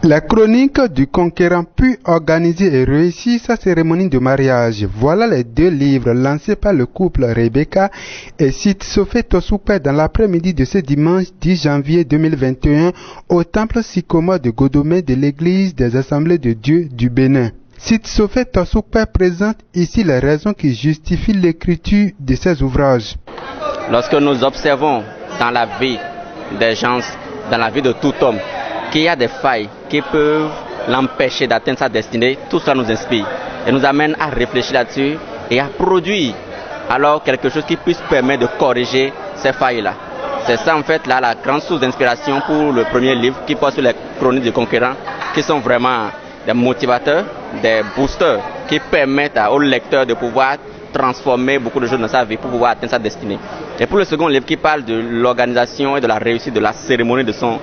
La chronique du conquérant put organiser et réussir sa cérémonie de mariage. Voilà les deux livres lancés par le couple Rebecca et Sitsofe Tosupe dans l'après-midi de ce dimanche 10 janvier 2021 au temple Sycomore de Godomé de l'église des Assemblées de Dieu du Bénin. Sitsofe Tosupe présente ici les raisons qui justifient l'écriture de ces ouvrages. Lorsque nous observons dans la vie des gens, dans la vie de tout homme, qu'il y a des failles qui peuvent l'empêcher d'atteindre sa destinée, tout cela nous inspire et nous amène à réfléchir là-dessus et à produire alors quelque chose qui puisse permettre de corriger ces failles-là. C'est ça en fait là la grande source d'inspiration pour le premier livre qui porte sur les chroniques du conquérant, qui sont vraiment des motivateurs, des boosters qui permettent au lecteur de pouvoir transformer beaucoup de choses dans sa vie pour pouvoir atteindre sa destinée. Et pour le second livre qui parle de l'organisation et de la réussite de la cérémonie de son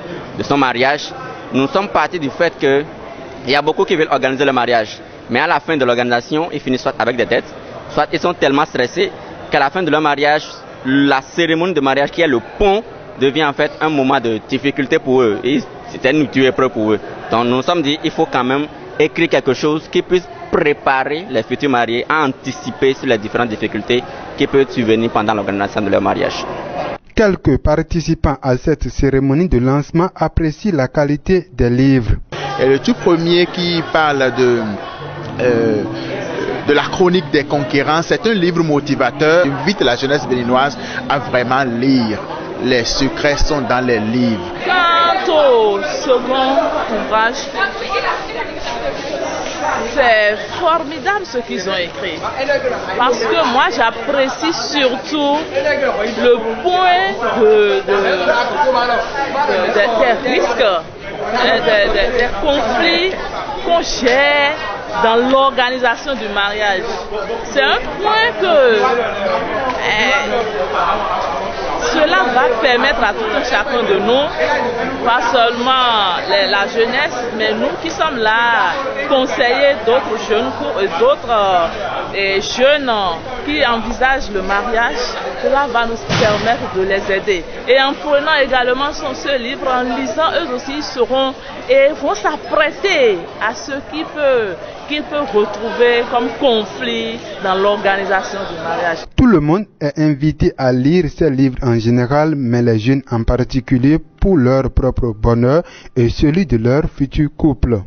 mariage, nous sommes partis du fait qu'il y a beaucoup qui veulent organiser le mariage, mais à la fin de l'organisation, ils finissent soit avec des dettes, soit ils sont tellement stressés qu'à la fin de leur mariage, la cérémonie de mariage qui est le pont devient en fait un moment de difficulté pour eux. Et c'était une dure épreuve pour eux. Donc nous nous sommes dit, il faut quand même écrire quelque chose qui puisse préparer les futurs mariés à anticiper sur les différentes difficultés qui peuvent survenir pendant l'organisation de leur mariage. Quelques participants à cette cérémonie de lancement apprécient la qualité des livres. Et le tout premier qui parle de la chronique des conquérants, c'est un livre motivateur qui invite la jeunesse béninoise à vraiment lire. Les secrets sont dans les livres. Quant au second ouvrage, c'est formidable ce qu'ils ont écrit. Parce que moi j'apprécie surtout le point des risques, des conflits qu'on gère dans l'organisation du mariage. C'est un point que cela va permettre à tout un chacun de nous, pas seulement la jeunesse, mais nous qui sommes là, conseiller d'autres jeunes qui envisagent le mariage, cela va nous permettre de les aider. Et en prenant également ce livre, en lisant, eux aussi seront et vont s'apprêter à ce qu'ils peuvent retrouver comme conflit dans l'organisation du mariage. Tout le monde est invité à lire ces livres en général, mais les jeunes en particulier pour leur propre bonheur et celui de leur futur couple.